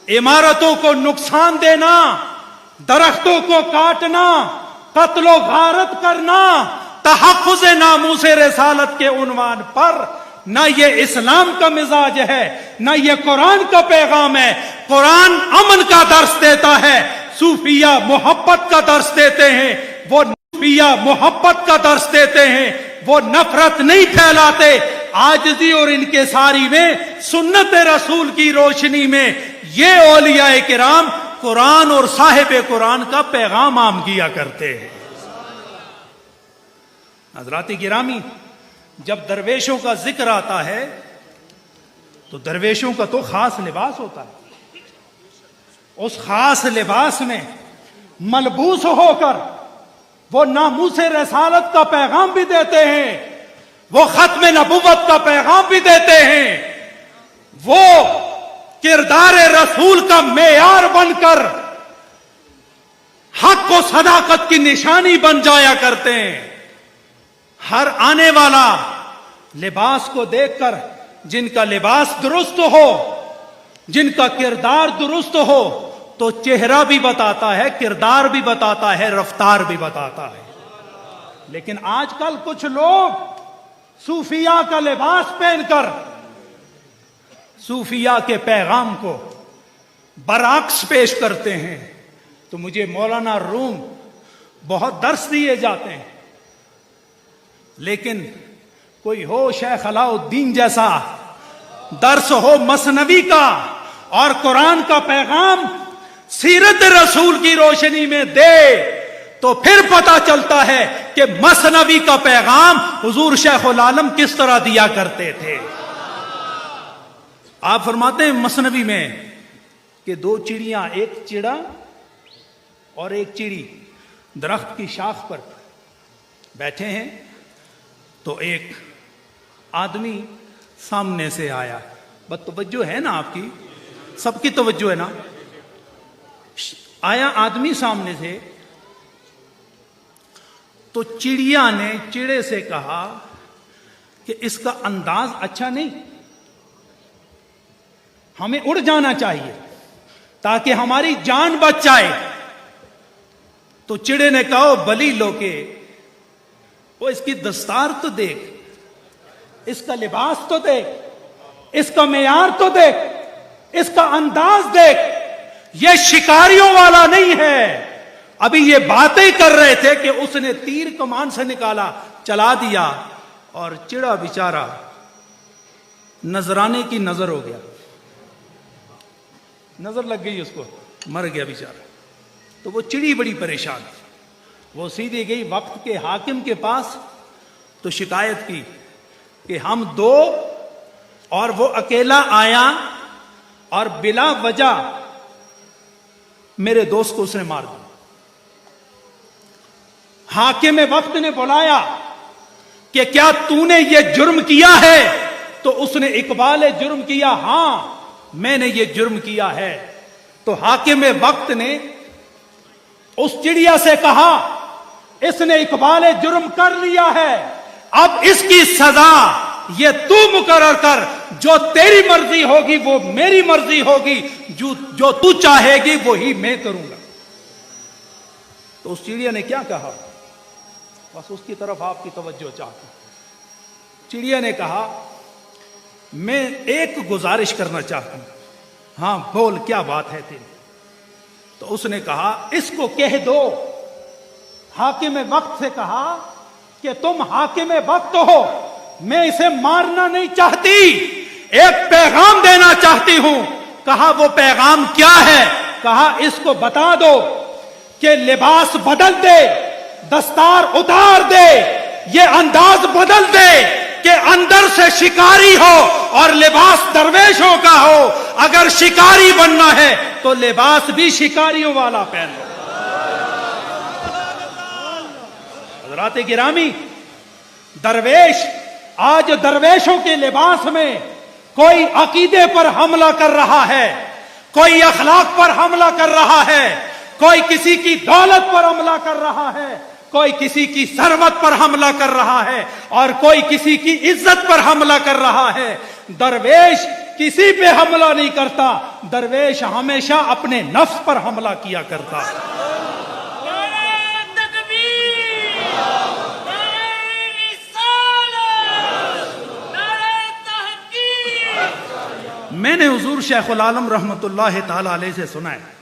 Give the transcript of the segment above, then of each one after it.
इमारतों को नुकसान देना, दरख्तों को काटना, कत्लो गारत करना, तहफ़्फ़ुज़ नामूस रिसालत के उन्वान पर न ये इस्लाम का मिजाज है, न ये कुरान का पैगाम है। कुरान अमन का दर्स देता है, सूफिया मोहब्बत का दर्स देते हैं। वो सूफिया मोहब्बत का दर्स देते हैं, वो नफरत नहीं फैलाते। आजिज़ी और इनकिसारी में, सुन्नत रसूल की रोशनी में ये औलियाए किराम कुरान और साहिब कुरान का पैगाम आम किया करते हैं। हज़रात गिरामी, जब दरवेशों का जिक्र आता है तो दरवेशों का तो खास लिबास होता है। उस खास लिबास में मलबूस होकर वो नामूस रसालत का पैगाम भी देते हैं, वो खत्म नबुव्वत का पैगाम भी देते हैं, वो किरदार रसूल का मेयार बनकर हक और सदाकत की निशानी बन जाया करते हैं। हर आने वाला लिबास को देखकर, जिनका लिबास दुरुस्त हो, जिनका किरदार दुरुस्त हो, तो चेहरा भी बताता है, किरदार भी बताता है, रफ्तार भी बताता है। लेकिन आजकल कुछ लोग सूफिया का लिबास पहनकर सूफिया के पैगाम को बरअक्स पेश करते हैं। तो मुझे मौलाना रूम बहुत दर्स दिए जाते हैं, लेकिन कोई हो शेख अलाउद्दीन जैसा दर्स हो मसनवी का और कुरान का पैगाम सीरत रसूल की रोशनी में दे, तो फिर पता चलता है कि मसनवी का पैगाम हुजूर शेखुल आलम किस तरह दिया करते थे। आप फरमाते हैं मसनवी में कि दो चिड़ियां, एक चिड़ा और एक चिड़ी दरख्त की शाख पर बैठे हैं, तो एक आदमी सामने से आया। बस तवज्जो है ना आपकी, सबकी तवज्जो है ना। आया आदमी सामने से, तो चिड़िया ने चिड़े से कहा कि इसका अंदाज अच्छा नहीं, हमें उड़ जाना चाहिए ताकि हमारी जान बच जाए। तो चिड़े ने कहा, बली लोके, वो इसकी दस्तार तो देख, इसका लिबास तो देख, इसका मेयार तो देख, इसका अंदाज देख, ये शिकारियों वाला नहीं है। अभी ये बातें कर रहे थे कि उसने तीर कमान से निकाला, चला दिया, और चिड़ा बेचारा नजराने की नजर हो गया, नजर लग गई उसको, मर गया बेचारा। तो वो चिड़ी बड़ी परेशान थी, वो सीधी गई वक्त के हाकिम के पास, तो शिकायत की कि हम दो, और वो अकेला आया और बिला वजह मेरे दोस्त को उसने मार दिया। हाकिम वक्त ने बुलाया कि क्या तूने ये जुर्म किया है? तो उसने इकबाल जुर्म किया, हां मैंने ये जुर्म किया है। तो हाकिम वक्त ने उस चिड़िया से कहा, इसने इकबाल जुर्म कर लिया है, अब इसकी सजा ये तू मुकर्रर कर, जो तेरी मर्जी होगी वो मेरी मर्जी होगी, जो तू चाहेगी वो ही मैं करूंगा। तो उस चिड़िया ने क्या कहा, बस उसकी तरफ आपकी तवज्जो चाहता हूं। चिड़िया ने कहा, मैं एक गुजारिश करना चाहता हूं। हां बोल, क्या बात है तेरी? तो उसने कहा, इसको कह दो, हाकिम वक्त से कहा कि तुम हाकिम वक्त हो, मैं इसे मारना नहीं चाहती, एक पैगाम देना चाहती हूं। कहा, वो पैगाम क्या है? कहा, इसको बता दो कि लिबास बदल दे, दस्तार उतार दे, ये अंदाज बदल दे कि अंदर से शिकारी हो और लिबास दरवेशों का हो। अगर शिकारी बनना है तो लिबास भी शिकारियों वाला पहनो। हज़रात गिरामी, दरवेश, आज दरवेशों के लिबास में कोई अकीदे पर हमला कर रहा है, कोई अखलाक पर हमला कर रहा है, कोई किसी की दौलत पर हमला कर रहा है, कोई किसी की सरवत पर हमला कर रहा है, और कोई किसी की इज्जत पर हमला कर रहा है। दरवेश کسی پہ حملہ نہیں کرتا، درویش ہمیشہ اپنے نفس پر حملہ کیا کرتا ہے۔ میں نے حضور شیخ العالم رحمت اللہ تعالی علیہ سے سنا ہے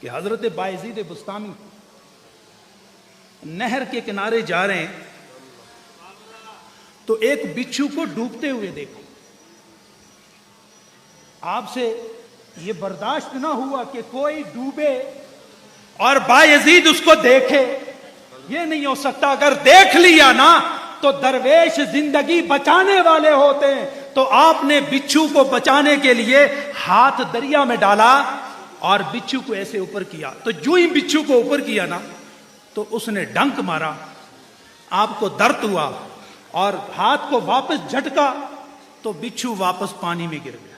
کہ حضرت بایزید بستامی نہر کے کنارے جا رہے ہیں تو ایک بچھو کو ڈوبتے ہوئے دیکھو۔ آپ سے یہ برداشت نہ ہوا کہ کوئی ڈوبے اور بایزید اس کو دیکھے، یہ نہیں ہو سکتا۔ اگر دیکھ لیا نا تو درویش زندگی بچانے والے ہوتے ہیں، تو آپ نے بچھو کو بچانے کے لیے ہاتھ دریا میں ڈالا اور بچھو کو ایسے اوپر کیا، تو جو ہی بچھو کو اوپر کیا نا تو اس نے ڈنک مارا، آپ کو درد ہوا اور ہاتھ کو واپس جھٹکا تو بچھو واپس پانی میں گر گیا۔